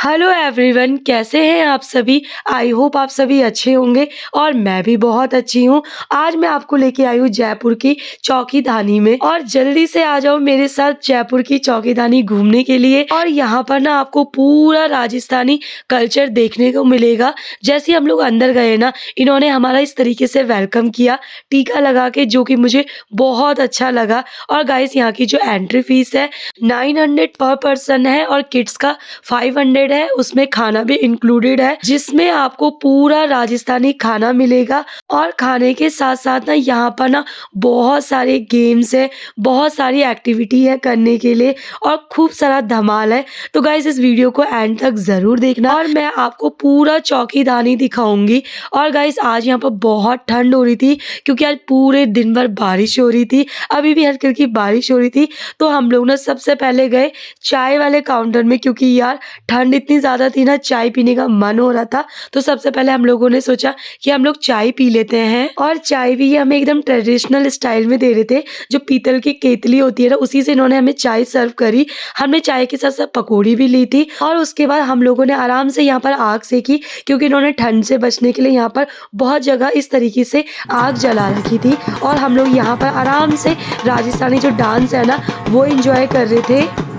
Hello everyone, कैसे हैं आप सभी। आई होप आप सभी अच्छे होंगे और मैं भी बहुत अच्छी हूँ। आज मैं आपको लेके आई हूँ जयपुर की चौकीधानी में और जल्दी से आ जाओ मेरे साथ जयपुर की चौकीधानी घूमने के लिए। और यहाँ पर ना आपको पूरा राजस्थानी कल्चर देखने को मिलेगा। जैसे हम लोग अंदर गए ना, इन्होंने हमारा इस तरीके से वेलकम किया टीका लगा के, जो कि मुझे बहुत अच्छा लगा। और गाइस, यहाँ की जो एंट्री फीस है 900 पर पर्सन है और किड्स का 500 है। उसमें खाना भी इंक्लूडेड है, जिसमें आपको पूरा राजस्थानी खाना मिलेगा। और खाने के साथ साथ ना यहाँ पर ना बहुत सारे गेम्स है, बहुत सारी एक्टिविटी है करने के लिए और खूब सारा धमाल है। तो गाइस, इस वीडियो को एंड तक जरूर देखना और मैं आपको पूरा चौकीधानी दिखाऊंगी। और गाइस, आज यहाँ पर बहुत ठंड हो रही थी क्योंकि आज पूरे दिन भर बारिश हो रही थी। अभी भी हल्की हल्की बारिश हो रही थी। तो हम लोग ना सबसे पहले गए चाय वाले काउंटर में, क्योंकि यार ठंड इतनी ज़्यादा थी ना, चाय पीने का मन हो रहा था। तो सबसे पहले हम लोगों ने सोचा कि हम लोग चाय पी लेते हैं। और चाय भी ये हमें एकदम ट्रेडिशनल स्टाइल में दे रहे थे। जो पीतल की केतली होती है ना, उसी से इन्होंने हमें चाय सर्व करी। हमने चाय के साथ साथ पकौड़ी भी ली थी। और उसके बाद हम लोगों ने आराम से यहाँ पर आग सेकी, क्योंकि इन्होंने ठंड से बचने के लिए यहाँ पर बहुत जगह इस तरीके से आग जला रखी थी। और हम लोग यहाँ पर आराम से राजस्थानी जो डांस है ना, वो एंजॉय कर रहे थे।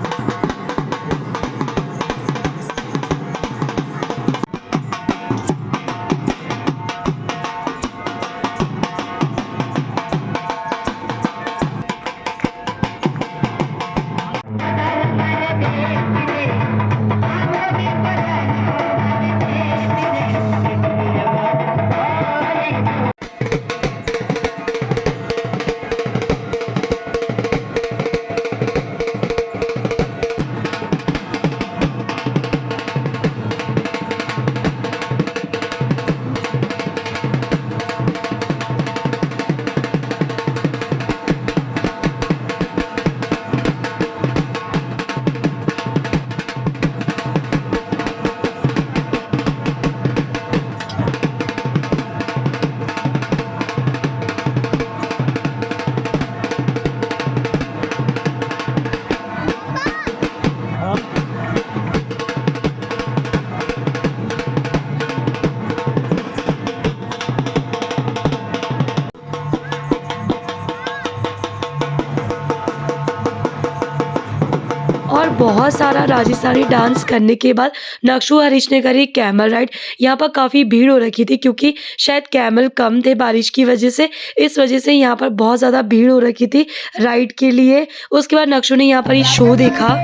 और बहुत सारा राजस्थानी डांस करने के बाद नक्शु हरीश ने करी कैमल राइड। यहाँ पर काफ़ी भीड़ हो रखी थी, क्योंकि शायद कैमल कम थे बारिश की वजह से। इस वजह से यहाँ पर बहुत ज़्यादा भीड़ हो रखी थी राइड के लिए। उसके बाद नक्शु ने यहाँ पर ये शो देखा।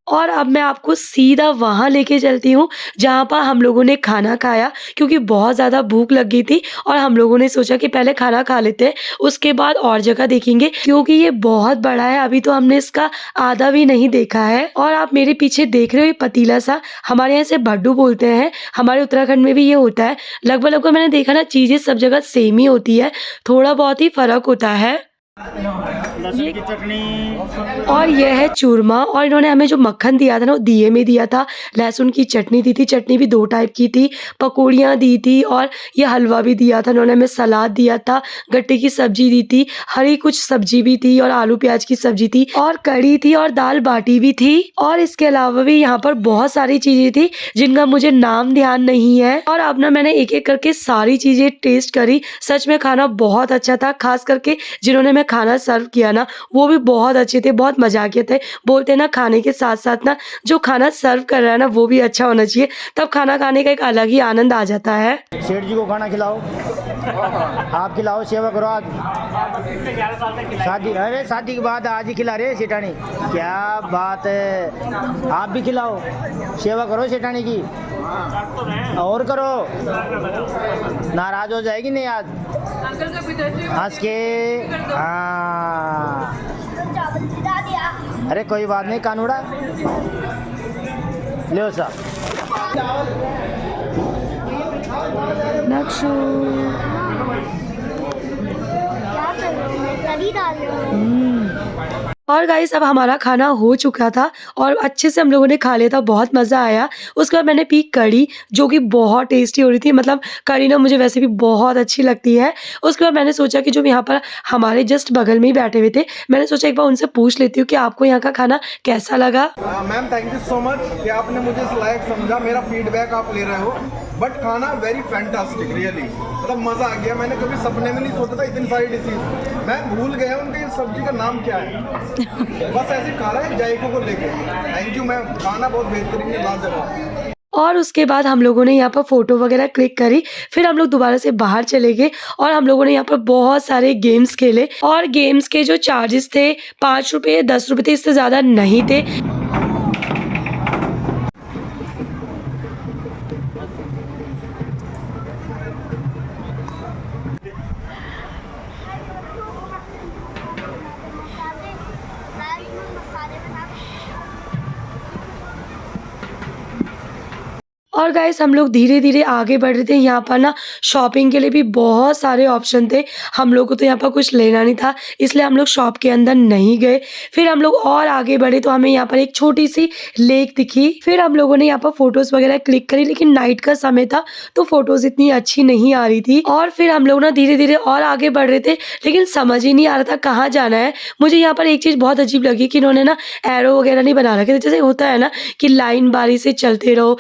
और अब मैं आपको सीधा वहाँ लेके चलती हूँ जहाँ पर हम लोगों ने खाना खाया, क्योंकि बहुत ज़्यादा भूख लग गई थी। और हम लोगों ने सोचा कि पहले खाना खा लेते हैं, उसके बाद और जगह देखेंगे, क्योंकि ये बहुत बड़ा है। अभी तो हमने इसका आधा भी नहीं देखा है। और आप मेरे पीछे देख रहे हो ये पतीला सा, हमारे यहाँ से भड्डू बोलते हैं। हमारे उत्तराखंड में भी ये होता है। लगभग लगभग मैंने देखा ना, चीज़ें सब जगह सेम ही होती है, थोड़ा बहुत ही फर्क होता है। लहसुन की चटनी और यह है चूरमा। और इन्होंने हमें जो मक्खन दिया था ना, वो दिए में दिया था। लहसुन की चटनी दी थी, चटनी भी 2 टाइप की थी। पकौड़ियाँ दी थी और ये हलवा भी दिया था। इन्होंने हमें सलाद दिया था, गट्टे की सब्जी दी थी, हरी कुछ सब्जी भी थी और आलू प्याज की सब्जी थी और कढ़ी थी और दाल बाटी भी थी। और इसके अलावा भी यहाँ पर बहुत सारी चीजें थी जिनका मुझे नाम ध्यान नहीं है। और अब ना मैंने एक एक करके सारी चीजें टेस्ट करी। सच में खाना बहुत अच्छा था। खास करके जिन्होंने हमें खाना सर्व किया ना, वो भी बहुत अच्छे थे, बहुत मजाकिया थे। बोलते हैं ना, खाने के साथ साथ ना जो खाना सर्व कर रहा है ना, वो भी अच्छा होना चाहिए, तब खाना खाने का एक अलग ही आनंद आ जाता है। सेठ जी को खाना खिलाओ, आप खिलाओ, सेवा करो। आज शादी, अरे शादी के बाद आज ही खिला रहे सेठानी, क्या बात है। आप भी खिलाओ, सेवा करो सेठानी की, और करो। नाराज हो जाएगी नहीं आज हंस के। हाँ, अरे कोई बात नहीं कानूड़ा, लो सा। नक्शु क्या कर रहे हो? मैं तरी डाल रही हूँ। और गाइस अब हमारा खाना हो चुका था और अच्छे से हम लोगों ने खा लिया था, बहुत मज़ा आया। उसके बाद मैंने पी कढ़ी, जो कि बहुत टेस्टी हो रही थी, मतलब कढ़ी ना मुझे वैसे भी बहुत अच्छी लगती है। उसके बाद मैंने सोचा कि जो यहाँ पर हमारे जस्ट बगल में ही बैठे हुए थे, मैंने सोचा एक बार उनसे पूछ लेती हूँ कि आपको यहाँ का खाना कैसा लगा? Ma'am thank you so much कि आपने मुझे इस लायक समझा, मेरा फीडबैक आप ले रहे हो। बट खाना वेरी फैंटास्टिक रियली, मतलब मज़ा आ गया। मैंने कभी सपने में नहीं सोचा था इतनी सारी डिशेज, मैं भूल गया उनके इस सब्जी का नाम क्या है। बस ऐसे ही खा रहा है जायकों को लेके। थैंक यू मैम, खाना बहुत बेहतरीन है, लाजवाब। और उसके बाद हम लोगों ने यहाँ पर फ़ोटो वगैरह क्लिक करी, फिर हम लोग दोबारा से बाहर चले गए और हम लोगों ने यहाँ पर बहुत सारे गेम्स खेले और गेम्स के जो चार्जेस थे ₹5 ₹10 थे, इससे ज़्यादा नहीं थे। और गाइस हम लोग धीरे-धीरे आगे बढ़ रहे थे। यहाँ पर ना शॉपिंग के लिए भी बहुत सारे ऑप्शन थे। हम लोग को तो यहाँ पर कुछ लेना नहीं था, इसलिए हम लोग शॉप के अंदर नहीं गए। फिर हम लोग और आगे बढ़े तो हमें यहाँ पर एक छोटी-सी लेक दिखी। फिर हम लोगों ने यहाँ पर फ़ोटोज़ वगैरह क्लिक करी, लेकिन नाइट का समय था तो फ़ोटोज़ इतनी अच्छी नहीं आ रही थी। और फिर हम लोग ना धीरे-धीरे और आगे बढ़ रहे थे, लेकिन समझ ही नहीं आ रहा था कहाँ जाना है। मुझे यहाँ पर एक चीज़ बहुत अजीब लगी कि इन्होंने ना एरो वगैरह नहीं बना रखे थे। जैसे होता है ना कि लाइन बारी से चलते रहो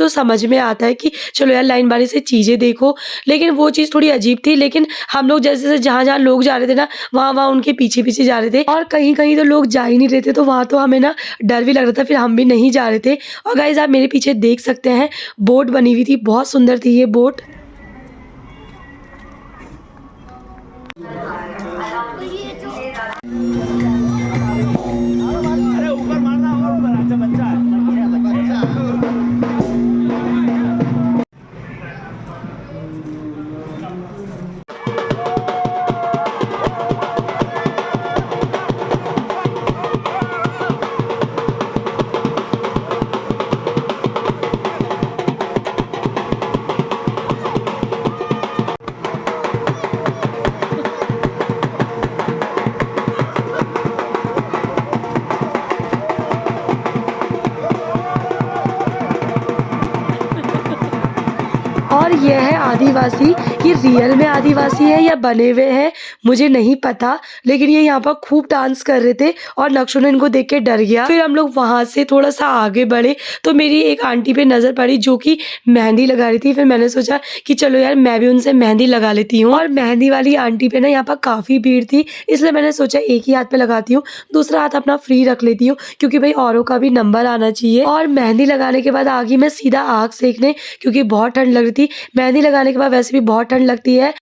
तो समझ में आता है कि चलो यार लाइन बारी से चीज़ें देखो, लेकिन वो चीज़ थोड़ी अजीब थी। लेकिन हम लोग जैसे-जैसे जहाँ-जहाँ लोग जा रहे थे ना, वहाँ-वहाँ उनके पीछे-पीछे जा रहे थे और कहीं-कहीं तो लोग जा ही नहीं रहे थे, तो वहाँ तो हमें ना डर भी लग रहा था, फिर हम भी नहीं जा रहे थे। और गाइज़ आप मेरे पीछे देख सकते हैं, बोट बनी हुई थी, बहुत सुंदर थी ये बोट। और ये है आदिवासी, ये रियल में आदिवासी है या बने हुए हैं मुझे नहीं पता, लेकिन ये यहाँ पर खूब डांस कर रहे थे और नक्शों ने इनको देख के डर गया। फिर हम लोग वहाँ से थोड़ा सा आगे बढ़े तो मेरी एक आंटी पे नज़र पड़ी जो कि मेहंदी लगा रही थी। फिर मैंने सोचा कि चलो यार मैं भी उनसे मेहंदी लगा लेती हूँ। और मेहंदी वाली आंटी पे ना यहाँ पर काफ़ी भीड़ थी, इसलिए मैंने सोचा एक ही हाथ पे लगाती हूँ, दूसरा हाथ अपना फ्री रख लेती हूँ, क्योंकि भाई औरों का भी नंबर आना चाहिए। और मेहंदी लगाने के बाद आ गई मैं सीधा आग सेकने, क्योंकि बहुत ठंड लग रही थी। मेहंदी लगाने के बाद वैसे भी बहुत ठंड लगती है।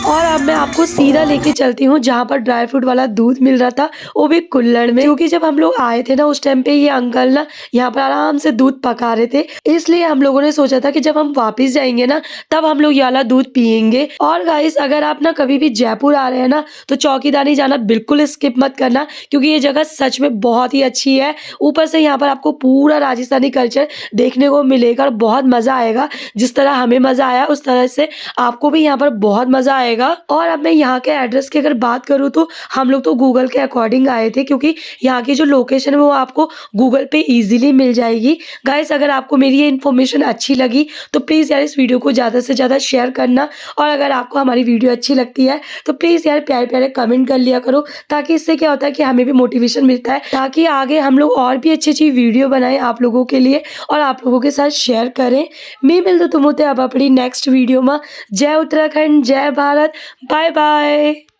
और अब मैं आपको सीधा लेके चलती हूँ जहाँ पर ड्राई फ्रूट वाला दूध मिल रहा था, वो भी कुल्हड़ में, क्योंकि जब हम लोग आए थे ना उस टाइम पे ये अंकल ना यहाँ पर आराम से दूध पका रहे थे, इसलिए हम लोगों ने सोचा था कि जब हम वापस जाएंगे ना तब हम लोग ये वाला दूध पियेंगे। और गाइस अगर आप ना कभी भी जयपुर आ रहे हैं ना तो चौकीदानी जाना बिल्कुल स्किप मत करना, क्योंकि ये जगह सच में बहुत ही अच्छी है। ऊपर से यहाँ पर आपको पूरा राजस्थानी कल्चर देखने को मिलेगा और बहुत मजा आएगा। जिस तरह हमें मजा आया उस तरह से आपको भी यहाँ पर बहुत मजा आएगा। और अब मैं यहाँ के एड्रेस की अगर बात करूँ तो हम लोग तो गूगल के अकॉर्डिंग आए थे, क्योंकि यहाँ की जो लोकेशन है वो आपको गूगल पे इजीली मिल जाएगी। गाइस अगर आपको मेरी ये इन्फॉर्मेशन अच्छी लगी तो प्लीज़ यार इस वीडियो को ज़्यादा से ज़्यादा शेयर करना, और अगर आपको हमारी वीडियो अच्छी लगती है तो प्लीज़ यार प्यारे प्यारे कमेंट कर लिया करो, ताकि इससे क्या होता है कि हमें भी मोटिवेशन मिलता है, ताकि आगे हम लोग और भी अच्छी अच्छी वीडियो बनाएं आप लोगों के लिए और आप लोगों के साथ शेयर करें। मैं मिलता तुम होते अब अपनी नेक्स्ट वीडियो में। जय उत्तराखंड, जय भारत, बाय बाय।